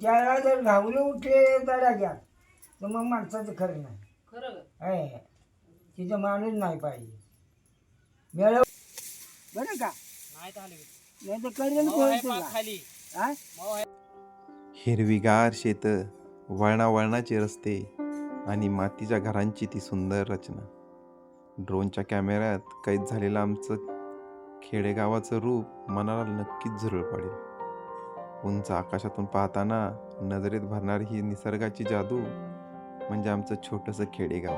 ज्याला जर घावले उठले तडा घ्या तर मग माणसाचं खरं नाही. खरं आहे तिथं माणूस नाही पाहिजे मिळव बरं का नाही तर आले नाही तर करेल खाली हा हिरवीगार शेतं, वळणावळणाचे रस्ते आणि मातीच्या घरांची ती सुंदर रचना. ड्रोनच्या कॅमेऱ्यात कैद झालेलं आमचं खेडेगावाचं रूप मनाला नक्कीच झुरळ पाडेल. उंच आकाशातून पाहताना नजरेत भरणारी ही निसर्गाची जादू म्हणजे आमचं छोटंसं खेडेगाव.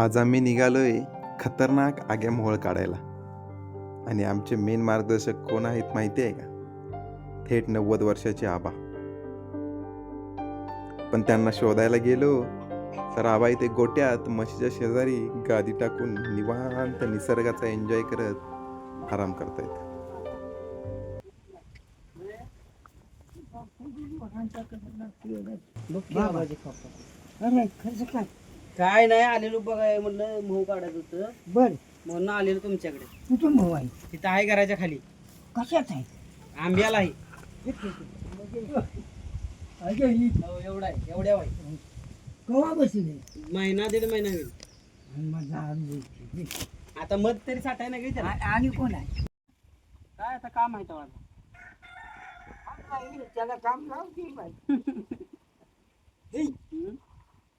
आज आम्ही निघालोय खतरनाक आग्यामोहोळ काढायला. आणि आमचे मेन मार्गदर्शक कोण आहेत माहिती आहे का? थेट 90 वर्षाचे आबा. पण त्यांना शोधायला गेलो तर आबा इथे गोट्यात म्हशीच्या शेजारी गादी टाकून निवांत निसर्गाचा एन्जॉय करत आराम करतायत. अरे खर्च काय काय नाही आलेलो बघाय म्हणलं मोह काढायचं होतं बर म्हणून आलेलो तुमच्याकडे. कुठून भाऊ आहे तिथं आहे घराच्या खाली कशात आहे आंब्याला आहे. अगे ही हो, एवढा आहे एवढ्या आहे. कवा बसले महिना दीड महिना होईल. माझा आता मध तरी साठाय ना त्याला. आणि कोण आहे काय आता काम आहे तेव्हा. त्याला काम लावते बाई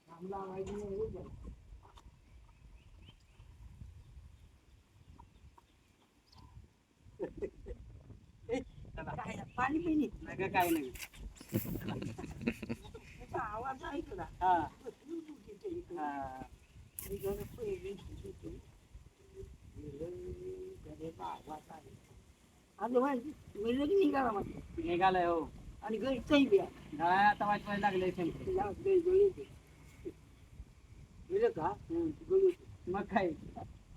काम लावायचं नाही हो बाई. काय पाणी पिणी नाही काय नाही. त्याचा आवाज ऐकला हा मी हा. जरा पहिली घरी आवाज आले आज मी लगे निघाला म्हटलं निघालाय हो. आणि घरचंही बी काय आता वाटवायला लागले का मग काय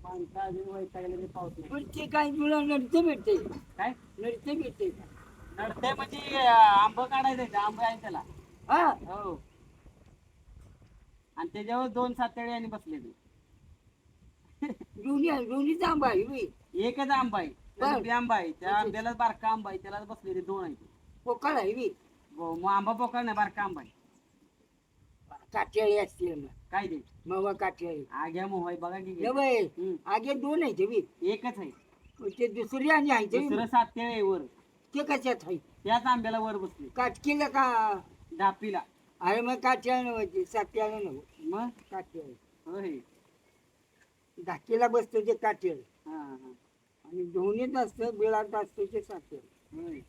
माणसं अजून वैतागले तरी पाऊस नाही. पण ते काय तुला नडते भेटते काय नडते भेटते का नडते म्हणजे आंब काढायचं आंब आहे त्याला. हा हो आणि त्याच्यावर 2 सातेळे आणि बसले ते. दोन्हीचा आंबा आहे बी. एकच आंबा आहे त्याला बी आंबा आहे त्या आंब्याला बारका आंबा आहे त्याला बसले ते 2 आहे ते. पोकळ आहे बी हो, मग आंबा पोकळ नाही बारका आंबा आहे. काठियाळी असतील मग काय ते मग काठियाळी आग्या मोह आहे बघा की. आगे दोन आहे ते बी एकच आहे. ते दुसरी आणि आहे ते दुसरं सातेळे आहे वर ते कशात आहे त्याच आंब्याला वर बसले काटकीला का डापीला. अरे मग काठियाळ नव्हते सात्याला नव्हतं मग काठियाळी होय. धाकीला बसतो ते काठियाळी हा हा आणि दोन्हीत असतं बिळात असतो ते सात्याळी होय.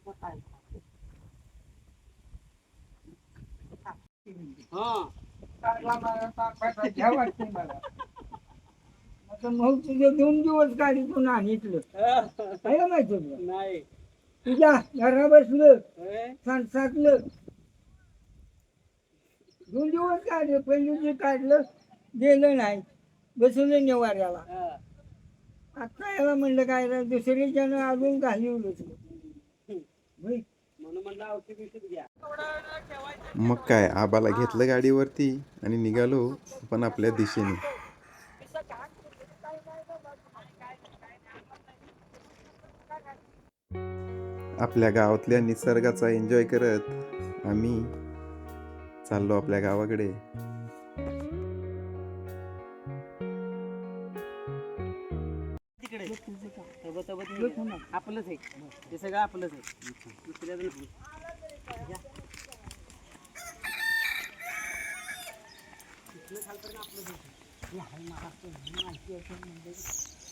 काय हा घ्या वाटते मला आता मग तुझे 2 दिवस गाडीतून आणितलं काय माहित तुला नाही तुझ्या घरा बसलं होय. सांसातलं 2 दिवस काढले पहिले जे काढलं गेलं नाही बसवलं निवाऱ्याला. हा. आता याला म्हणलं काय रे, दुसरीच्यानं अजून घालवलं म्हणून म्हणलं औषध बिषध घ्या. मग काय आबाला घेतलं गाडीवरती आणि निघालो पण आपल्या दिशेने. आपल्या गावातल्या निसर्गाचा एन्जॉय करत आम्ही चाललो आपल्या गावाकडे. तिकडे सोबत आपलंच आहे ते सगळं आपलंच आहे. दुसऱ्याचं नाही.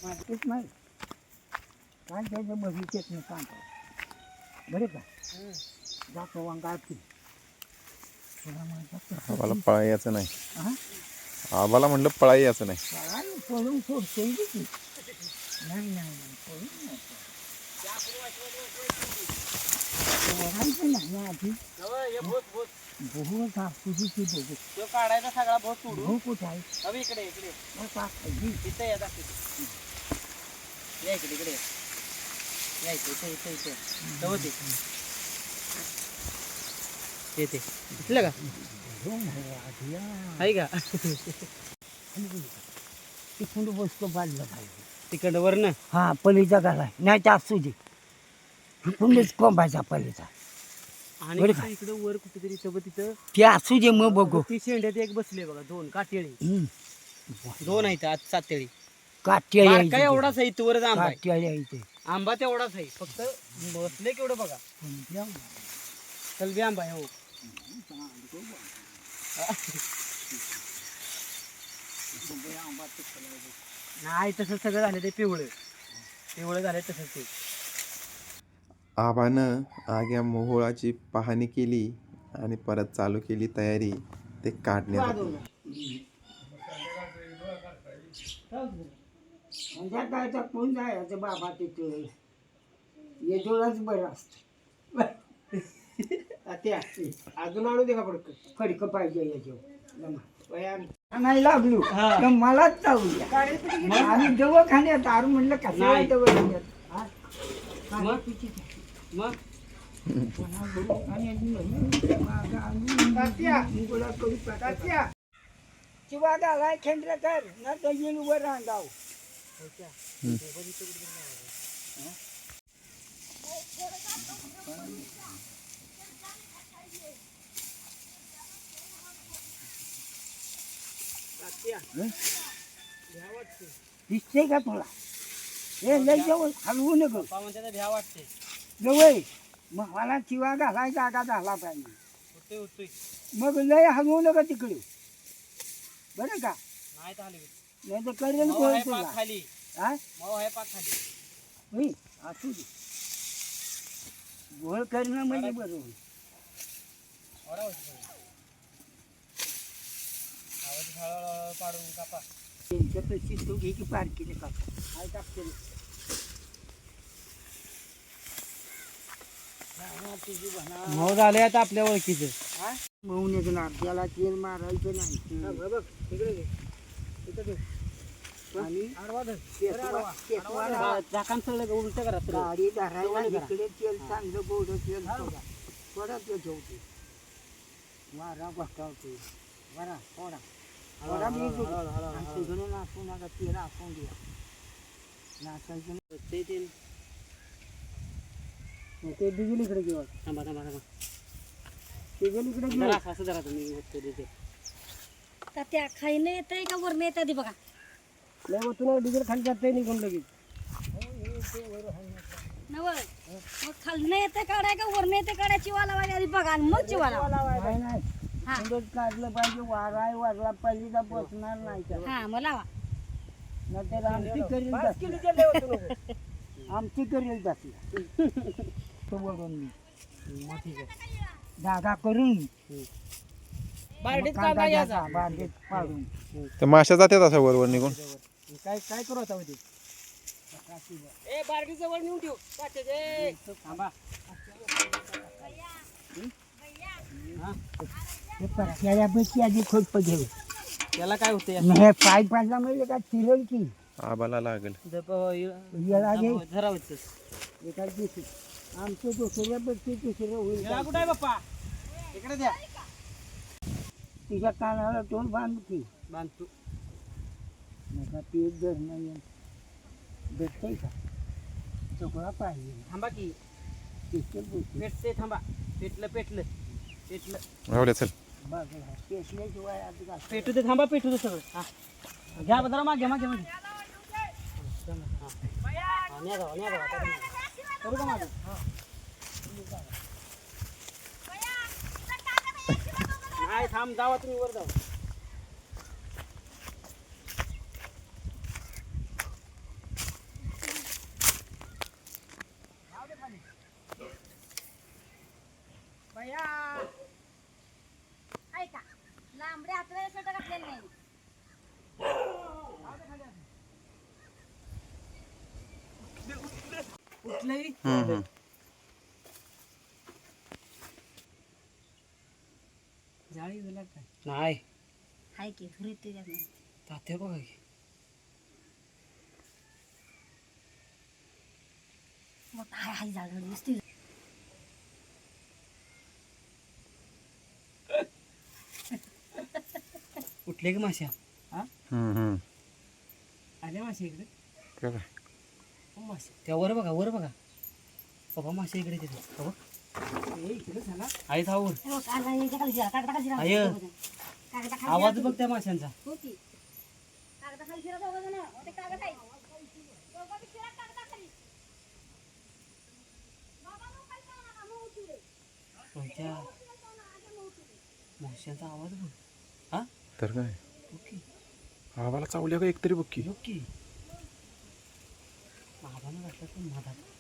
माहितीच नाही काय त्याच्या बगीचेत नाही काम बरे का जातो वांगाची आबाला पळा यायचं नाही. आबाला म्हणलं पळा यायचं नाही. पळून सोडते नाही नाही पळून नाही आधी बहुत तुझी ती बघू तो काढायचा सगळा बहुत सोडू. भाऊ कुठे आहे अबे इकडे इकडे इथे या दाखवते. या इकडे इकडे या इथे इथे इथे इथे तेव्हा ते येते दिसलं का आहे का तिथून बसतो बाजलं पाहिजे तिकडं वरनं हा पलीचा घाला नाही तर असू दे कुणीच कोंबायचा पलीचा आणि बरं कसं इकडं वर कुठेतरी तिथं ते असू दे मग बघू ती शेंड्यात एक बसले बघा 2 काटेळी हम्म. 2 आहेत आज सातेळी काट्या बारका यायची एवढाच आहे इथवरच आंबा आहे. काट्या यायचे आंबा तेवढाच आहे फक्त बसले केवढं बघा कलबी आंबा आहे हो नाही तसं सगळं झालं ते पिवळं झालं तसंच ते आबानं आग्या मोहोळाची पाहणी केली आणि परत चालू केली तयारी ते काढण्यासाठी. संध्याकाळचा कोण जायचं बाबा तिथे येजोळाच बरं असतं ते असते अजून आणू दे का पडकं खडकं पाहिजे याच्यावर नाही लागलो तर मलाच चावल्या आणि दवाखान्यात आरू म्हणलं कशाला नाही. दवाखान्यात हा? मग? किती मग शिवा घालाय खेंद्र कर ना तर येईल वर रांगाव दिसते का तुला हे लय जवळ हलवू नको पप्पा म्हणते भ्या वाटते जवळ मग मला शिवा घालाय जागा झाला पाहिजे होतोय मग लय हलवू नका तिकडे बरं का नाही तर आले नाही तर करेल माऊ कोण आहे तुला पाक खाली हा माऊ आहे पाक खाली होई असू दे गोळ करणं म्हणजे बरोबर ओढा होती सगळी. आवाज हळूहळू पाडून कापा त्यांच्या पैसे तो घे की पारखीने कापा काय टाकते मऊ झाले आता आपल्या ओळखीचं मऊ निघणार त्याला तेल मारायचं नाही बघ तिकडे घे. इथं घे. आणि आडवा धर. केसवा- केसवाला चाकान सगळं उलट करा सरळ. गाडी धरायला जवळ करा. इकडे तेल चांगलं गोड तेल थोडा तो ठेवते वारा बसवते बरा थोडा थोडा मी तिकडे नाचू नका तेल आपण द्या नाचायचं ते तेल. नाही ते डिझेल इकडे घेऊ थांबा थांबा थांबा डिझेल इकडे घेऊ जरा असं जरा तुम्ही होतो तिथे. तर त्या खाईनं येतंय का वरनं येतं ते बघा नाही मग तुला डिझेल खाली जाते निघून लगेच नव मग खालनं येतं काढाय का वरनं येतं काढाय चिवा लावायला आधी बघा आणि मग चिवा लावा नाही नाही हा. थोडंच काढलं पाहिजे वाराय वारला पाहिजे तर बसणार नाही का हा मग लावा नाहीतर आमची करेल आमची करेल जाते तो बघून मी मग ठीक आहे. धागा करून बारडीत मग कांदा कांदा घ्यायचा. घ्यायचा, बारडीत पाडून तर माश्या जातात अशा वरवर निघून. काय काय करू आता होते ए बारडी जवळ नेऊन ठेव काचेचे. थांबा हे परक्याला बसची आधी खोटप घेऊ त्याला काय होते हे पाय पाडला म्हणजे का चिरल की आबाला लागल. याला घे धरा होतं. एका दिवशी आमचं दुसऱ्या बसची तिसरं होईल याला कुठं आहे बाप्पा इकडे द्या तिच्या कानाला तोंड बांध की बांधतो. नका ते धरणं भेटतंय का सगळा पाहिजे थांबा की पेशल पेटते थांबा पेटलं पेटलं पेटलं राहुल्या चल. बाजूला पेशल्याशिवाय आधी घाल. पेटू दे थांबा पेटू दे सगळं हा घ्या जरा मागे मागे मागे करू का माझं नाही थांब जावा तुम्ही वर जाऊ ऐका लांबड्या हातला शर्ट घातलेलं नाही कुठलंही जाळी झाला काय नाही हाय की घरी त्याच्यात नाही तात्या बघा की मग हाय हाय झालं दिसते कुठले की माश्या हा हम्म, हम्म. आल्या माश्या इकडे काय मासे त्या वर बघा बाबा मासे इकडे तिथे हो आई था वर हे बघ, कागदा याच्या खाली शिरा, कागदाखाली शिरा. आय. कागदाखाली आवाज शिरा. बघ त्या माशांचा हो की. कागदाखाली शिरा दोघं जण. हो, ते कागद आहे. दोघं बी शिरा कागदाखाली. बाबा, मग काय करणार आता? मग उचलू दे. त्या माशांचा आवाज बघ हा तर काय ओके आवाला चावल्या का एकतरी बघ की ओके आवाज वाटलं पण मधात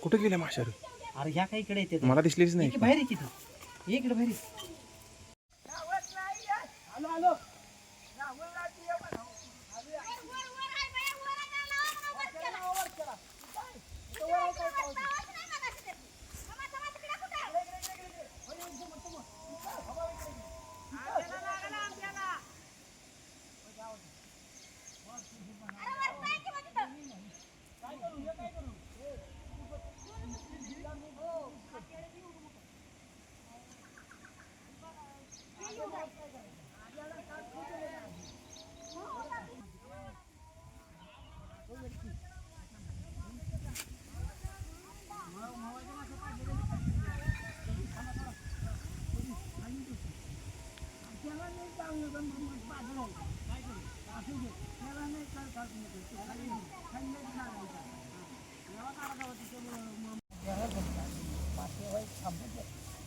कुठे गेल्या माशा रे? अरे ह्या काही इकडे येते मला दिसलीच नाही बाहेर आहे की तू इकडे बाहेर ये.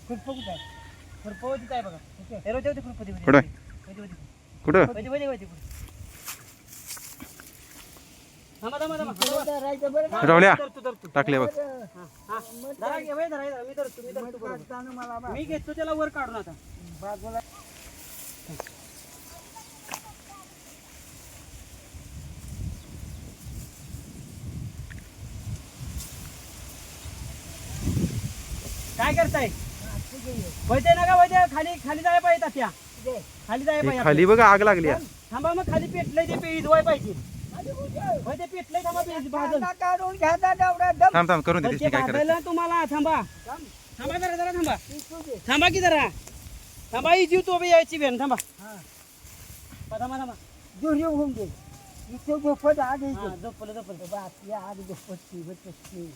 खुरपं तिथं आहे बघा हे रोज होती खुरपं तिथे. कुठं? होती, होती. कुठं होती, होती, होती, होती. थांबा, थांबा, थांबा. राहायचं बरं का? रावल्या धरतो. टाकले बघ हा. धरा घे, वय धरा, मी धरतो बरोबर. काढताना मला बा- मी घेतो त्याला वर काढून आता बाजूला काय करताय वैद्य नका वैद्य खाली खाली जायला पाहिजे तात्या खाली जायला हे पाहिजे खाली बघ आग लागली आहे. थांबा मग खाली पेटलंय ते पेळी धुवाय पाहिजे वैद्य पेटलंय थांबा पेळी भाजल कांदा काढून घ्यायचा तेवढा दम थांब थांब करून दे पण ते दिसली काय करायचं भाजायला तुम्हाला थांबा थांबा जरा थांबा पिसू दे. थांबा की जरा थांबा ही जीव तो बी यायची बेन थांबा हा. थांबा थांबा दुरी होऊन दे इथे झोपत आग हा येते झोपलं बाकी आग झोपत बसते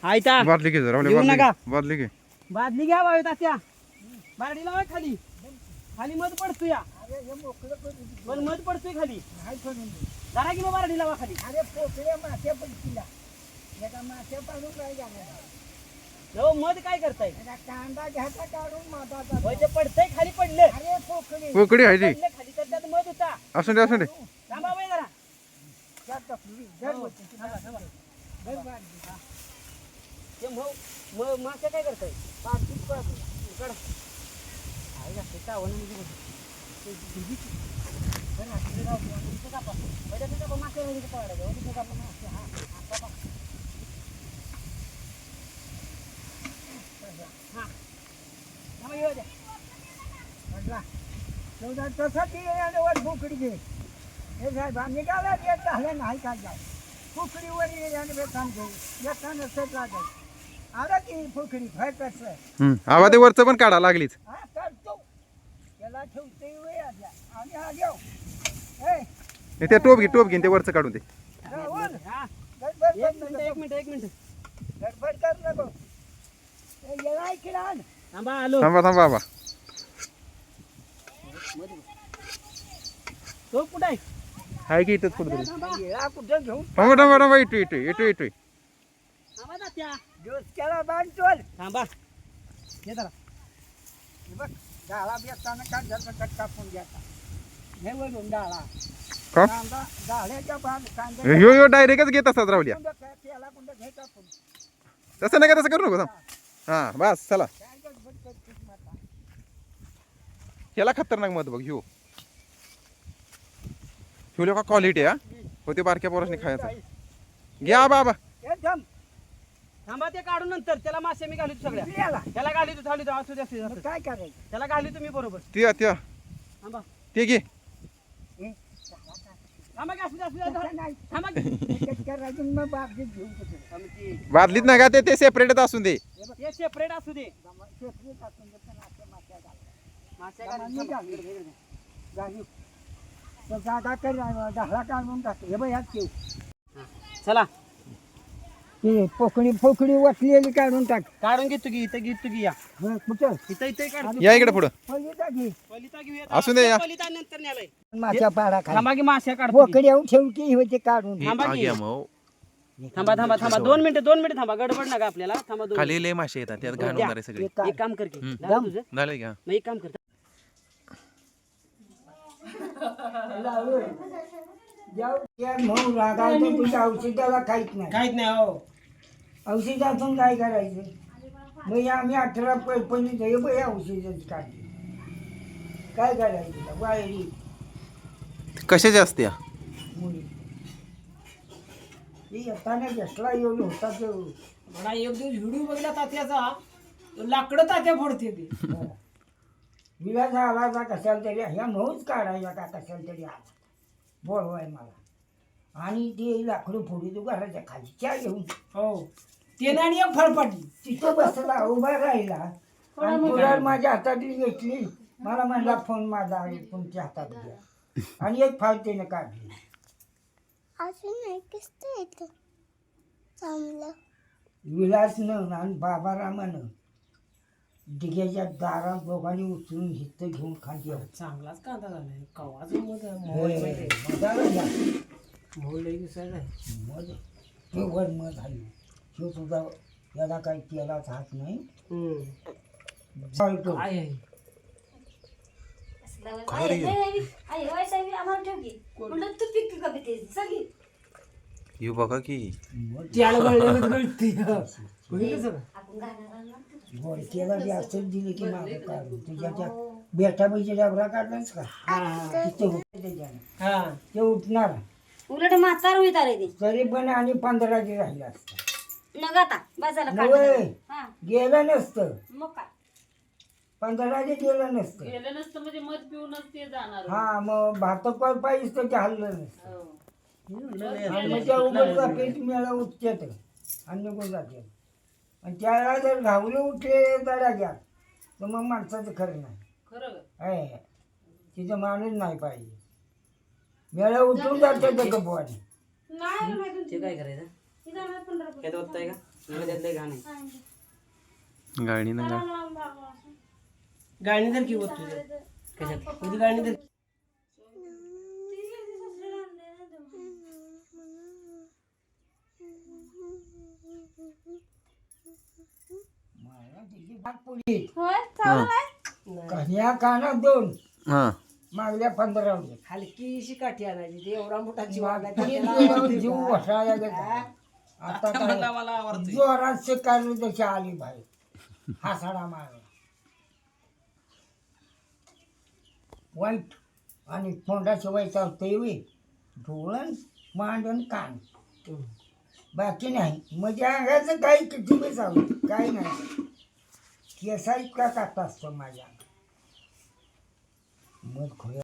आयता बादली घे जरा येऊ नका. बादली घे बादली घ्या बाबा तात्या बारडी लावा खाली खाली मध पडतो या अरे हे मोकळं करून दे. पण मध पडतोय खाली नाही करून दे. जरा की मग बारडी लावा खाली अरे पोकळे मासे पडतील एका मासे पाडून काय जाणार हो मध काय करताय एका कांदा घ्यायचा काढून माताचा होय ते पडतंय खाली पडलं अरे पोकळे पोकडी आहे ती पडलं खाली तर त्यात मध होता असू दे असू दे थांबा बाई जरा त्यात टाकली. धर हो, वरती. थांबा, थांबा. धर बादली. ते मासे काय करताय बादलीत पाडू. इकडं आई लागते चावण म्हणजे बघ. ते भिजीची. बरं, आता ते राहू दे. आता तिथं कापा. पहिल्या तिथं कापा, मासे वगैरे काढायचे. हो, तिथं कापा मासे. हा, हा, कापा. हा. थांबा, येऊ द्या. म्हटला तेवढा तसा ती येण्यावर पोकळी घे हे साहेब आम्ही गाला येत झालं नाही काय जाय पोकळीवर येण्याने बेतान घे येताना सेट लागत आला की पोकळी भय कसं आवा ते वरचं पण काढा लागलीच हा काढतो त्याला ठेवते वेळ आल्या आणि आल्या ए ते टोप घेईन ते वरचं काढून दे राहुल हा. गडबड एक कर मिनिट, एक नको मिनिट, एक मिनिट. गडबड कर नको ए, येळा इकडे आण थांबा, आलो. थांबा थांबा बाबा तो कुठं आहे? आहे की इथंच कुठं तरी थांबा. येळा कुठं घेऊन थांबा थांबा थांबा येतोय थांबा तात्या. दिवस केला बांधतोल थांबा. हे जरा. हे बघ डाळा बेताना काढायचा कट कापून घ्यायचा हे वरून डाळा का कांदा डाळ्याच्या भाग कांदा ह्यो डायरेक्टच घेत असतात रावल्या त्याला कुठं घ्यायचा आपण तसं नका तसं करू नको थांब हा बस चला काय गडबड करतेस माता ह्याला खतरनाक मत बघ ह्यो ह्यो का क्वालिटी हा होते बारक्या पोरासनी खायचा घ्या बाबा हे जम थांबा ते काढून नंतर त्याला मासे मी घालू सगळ्या याला त्याला घाली तू असू दे असू दे, असू मग दे. काय करायचं त्याला घाली तुम्ही बरोबर त्या थांबा ते घे हे थांबा की असू दे, असू दे, तसं नाही थांबा की. हे कट करायचं मग बाबजीत घेऊन कुठं थांब की. बादलीत नका ते सेपरेटच असून दे हे सेपरेट असू दे शेपरीत टाकून देतो ना, असं माश्या घालायला. मामांनी गावी. गावी. तो जागा कर ढाळा काढून टाकतो हे बघ ह्यात ठेव. चला ते पोकळी वटलेली काढून टाक. काढून घेतो की इथं घेतो की या हं, कुठं इथं काढतो. या इकडे पुढं पलिता घे. पलिता घेऊया. असू दे या. पलिता नंतर न्यालाय. माच्या पाडा खाली थांबा की माश्या काढतो की. पोकळी येऊन ठेवती होते काढून. थांबा की. आग्या मग थांबा 2 मिनिटं थांबा. गडबड नका आपल्याला. थांबा 2 खाली लय मासे येतात त्यात घाण होणार आहे सगळे. एक एक काम कर की. झालं तुझं? झालं का मग एक काम कर. म्हणून रागायचं तुझ्या औषधाला काहीच नाही. काहीच नाही हो. औषधातून काय करायचं मग आम्ही 18 15 हे बघ औषधाची काढली काय करायचं वायरी कशाचे असते या? मुली ही येताना घेतला येऊन होता तो मला एक दिवस व्हिडिओ बघला तात्याचा. तो लाकडं तात्या फोडते ते. विलास आला का कशाला तरी ह्या नऊच काढायला का कशाला तरी आला बोलवाय मला आणि ते लाकडं फोडी तू घराच्या खाली च्या घेऊन हो ते आणि एक फळ पडली. तिथं बसला उभा राहिला आणि तुला माझ्या हातातली घेतली मला म्हणला फोन माझा तुमच्या हातात घ्या आणि एक फाईल त्याने काढली. अजून एकच येतं चांगलं. विलासनं आणि बाबारामानं डिग्याच्या दारात दोघांनी उचलून हिथं घेऊन खाली आलो. चांगलाच कांदा झालाय. कवाच मोल लई दिसायला. मध ते वर मध आहे तो तुझा याला काही केलाच हात नाही चालतो. काय आहे? आम्हाला ठेव की म्हणलं तू पिक का पिते सगळी येऊ बघा की त्याला गळलेलं गळते. बघितलं सगळं? आपण घालणार गोडकेला बी असं दिलं की मागं काढून तुझ्या त्या बेटा बैच्या डबरा काढलाच का तिथं होतं त्याच्यानं हा. ते उठणार उलट म्हातार होईत आले ते तरी पण आणि 15 दिवस राहिला असतं न गाता बसायला नव्हे. काढलं. हा गेलं नसतं मग काय 15 दिवस गेलं नसतं गेलं नसतं म्हणजे मध पिऊनच ते जाणार. हा मग भातपार पाहिजे तर ते हल्लं नसतं हो. आणि मग त्या उघड जापेत मेळा उठतात आणि निघून जाते आणि त्याला जर घावले उठले तडा घ्या तर मग माणसाचं खरं नाही खरं आहे तिथं माणूस नाही पाहिजे मेळा उठून जाते तर गपवाने ते काय करायचं? त्यात बघताय का? मला त्यात लय घाण आहे. गाडी ना गाळणी तर किंवा तुझ्या कशात कधी गाळणी तर मला तिची भाग पुढे होय चालू नाही कन्या कानात 2 हा मागल्या 15 होते हलकीशी काठी आणायची. ते एवढा मोठा जीव जीव वसायला गेला आता काय मला आवडते. जोरात शिकारली तशी आली बाहेर हासाडा मारला वाईट आणि तोंडाशिवाय चालतंय वे डोळण मांडण कान बाकी नाही म्हणजे अंगाचं काही किती बी चालू काही नाही केसा इतका काटा असतो माझ्या मग खोया